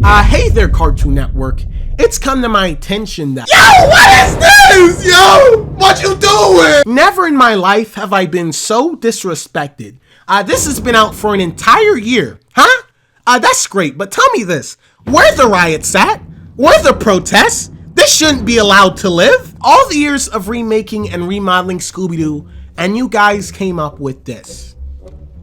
Hey there, Cartoon Network. It's come to my attention that— Yo, what is this? Yo, what you doing? Never in my life have I been so disrespected. This has been out for an entire year. Huh? That's great, but tell me this. Where the riots at? Where the protests? This shouldn't be allowed to live. All the years of remaking and remodeling Scooby Doo, and you guys came up with this.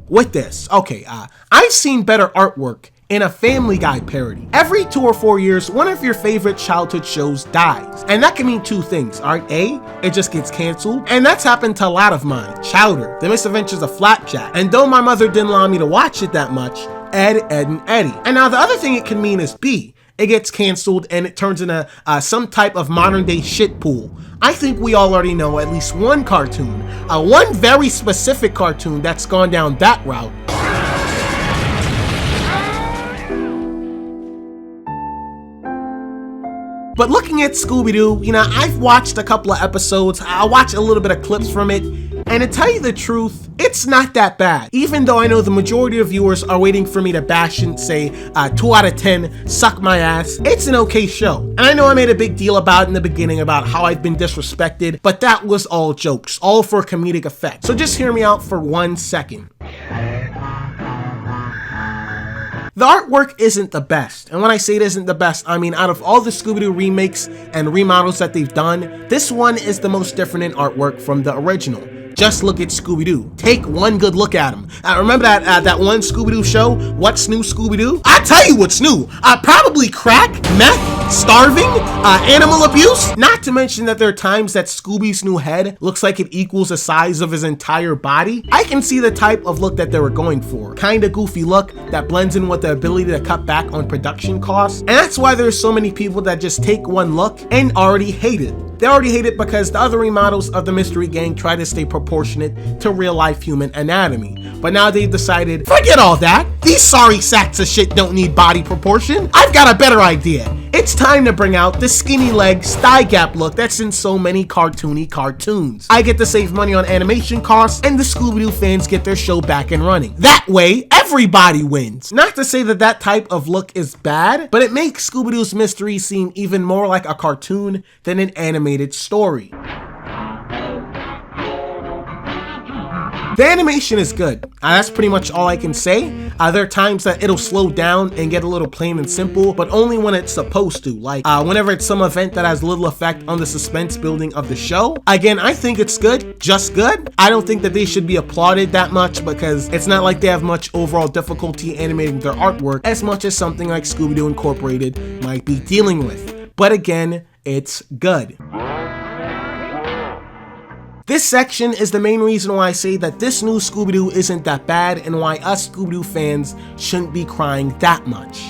Okay, I've seen better artwork in a Family Guy parody. Every 2 or 4 years, one of your favorite childhood shows dies. And that can mean two things, alright? A, it just gets canceled, and that's happened to a lot of mine. Chowder, The Misadventures of Flapjack, and though my mother didn't allow me to watch it that much, Ed, Edd and Eddy. And now the other thing it can mean is B, it gets canceled and it turns into some type of modern day shit pool. I think we all already know at least one cartoon, one very specific cartoon that's gone down that route. But looking at Scooby Doo, I've watched a couple of episodes, I watched a little bit of clips from it, and to tell you the truth, it's not that bad. Even though I know the majority of viewers are waiting for me to bash and say 2 out of 10, suck my ass, it's an okay show. And I know I made a big deal about it in the beginning about how I've been disrespected, but that was all jokes, all for comedic effect. So just hear me out for 1 second. The artwork isn't the best, and when I say it isn't the best, I mean out of all the Scooby-Doo remakes and remodels that they've done, this one is the most different in artwork from the original. Just look at Scooby-Doo. Take one good look at him. Remember that one Scooby-Doo show, What's New Scooby-Doo? I tell you what's new. Probably crack, meth, starving, animal abuse. Not to mention that there are times that Scooby's new head looks like it equals the size of his entire body. I can see the type of look that they were going for. Kinda goofy look that blends in with the ability to cut back on production costs. And that's why there's so many people that just take one look and already hate it. They already hate it because the other remodels of the Mystery Gang try to stay proportionate to real life human anatomy. But now they've decided, forget all that. These sorry sacks of shit don't need body proportion. I've got a better idea. It's time to bring out the skinny legs, thigh gap look that's in so many cartoony cartoons. I get to save money on animation costs, and the Scooby-Doo fans get their show back and running. That way, everybody wins. Not to say that that type of look is bad, but it makes Scooby-Doo's mystery seem even more like a cartoon than an animated story. The animation is good. That's pretty much all I can say. There are times that it'll slow down and get a little plain and simple, but only when it's supposed to, like whenever it's some event that has little effect on the suspense building of the show. Again, I think it's good, just good. I don't think that they should be applauded that much because it's not like they have much overall difficulty animating their artwork as much as something like Scooby-Doo Incorporated might be dealing with. But again, it's good. This section is the main reason why I say that this new Scooby-Doo isn't that bad and why us Scooby-Doo fans shouldn't be crying that much.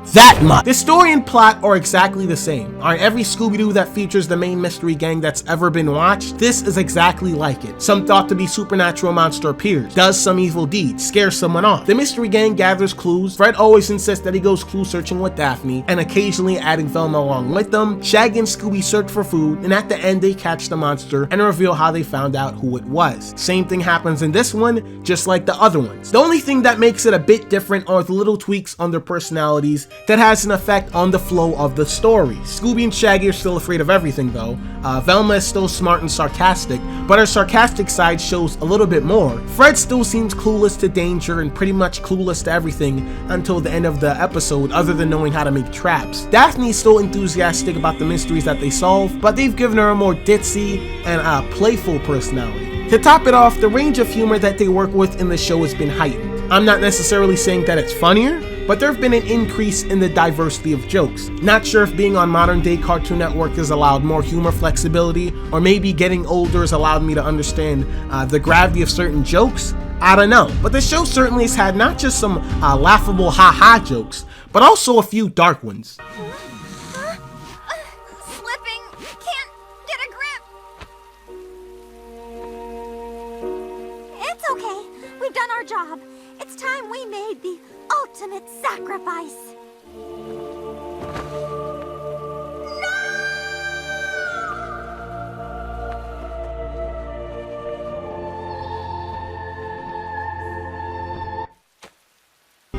The story and plot are exactly the same. Alright, every Scooby-Doo that features the main mystery gang that's ever been watched, this is exactly like it. Some thought to be supernatural monster appears, does some evil deed, scares someone off. The mystery gang gathers clues. Fred always insists that he goes clue searching with Daphne, and occasionally adding Velma along with them. Shaggy and Scooby search for food, and at the end they catch the monster and reveal how they found out who it was. Same thing happens in this one, just like the other ones. The only thing that makes it a bit different are the little tweaks on their personalities that has an effect on the flow of the story. Scooby and Shaggy are still afraid of everything though. Velma is still smart and sarcastic, but her sarcastic side shows a little bit more. Fred still seems clueless to danger and pretty much clueless to everything until the end of the episode, other than knowing how to make traps. Daphne's still enthusiastic about the mysteries that they solve, but they've given her a more ditzy and playful personality. To top it off, the range of humor that they work with in the show has been heightened. I'm not necessarily saying that it's funnier, but there have been an increase in the diversity of jokes. Not sure if being on modern day Cartoon Network has allowed more humor flexibility, or maybe getting older has allowed me to understand the gravity of certain jokes. I don't know, but the show certainly has had not just some laughable ha-ha jokes, but also a few dark ones. Slipping, can't get a grip. It's okay, we've done our job. It's time we made the ultimate sacrifice.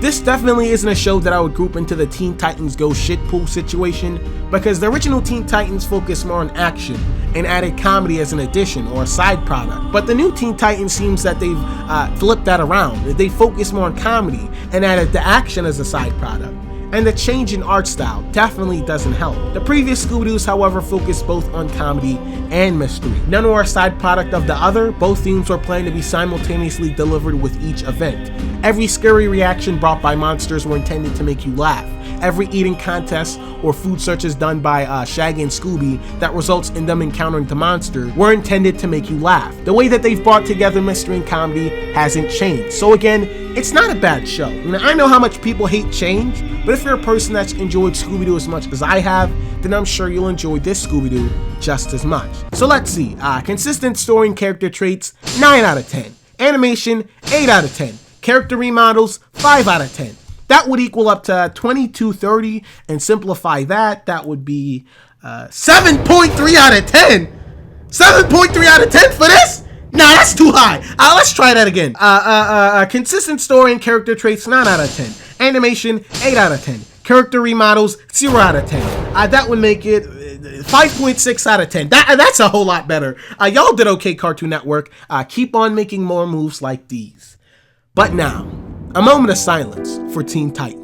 This definitely isn't a show that I would group into the Teen Titans Go shitpool situation, because the original Teen Titans focused more on action and added comedy as an addition or a side product. But the new Teen Titans seems that they've flipped that around. They focus more on comedy and added the action as a side product. And the change in art style definitely doesn't help. The previous Scooby-Doos, however, focused both on comedy and mystery. None were a side product of the other. Both themes were planned to be simultaneously delivered with each event. Every scary reaction brought by monsters were intended to make you laugh. Every eating contest or food searches done by Shaggy and Scooby that results in them encountering the monster were intended to make you laugh. The way that they've brought together mystery and comedy hasn't changed. So again, it's not a bad show. I know how much people hate change, but if you're a person that's enjoyed Scooby-Doo as much as I have, then I'm sure you'll enjoy this Scooby-Doo just as much. So let's see, consistent story and character traits, 9 out of 10. Animation, 8 out of 10. Character remodels, 5 out of 10. That would equal up to 2230, and simplify that, that would be 7.3 out of 10. 7.3 out of 10 for this? Nah, that's too high. Let's try that again. Consistent story and character traits, 9 out of 10. Animation, 8 out of 10. Character remodels, 0 out of 10. That would make it 5.6 out of 10. That's a whole lot better. Y'all did okay, Cartoon Network. Keep on making more moves like these. But now, a moment of silence for Teen Titans.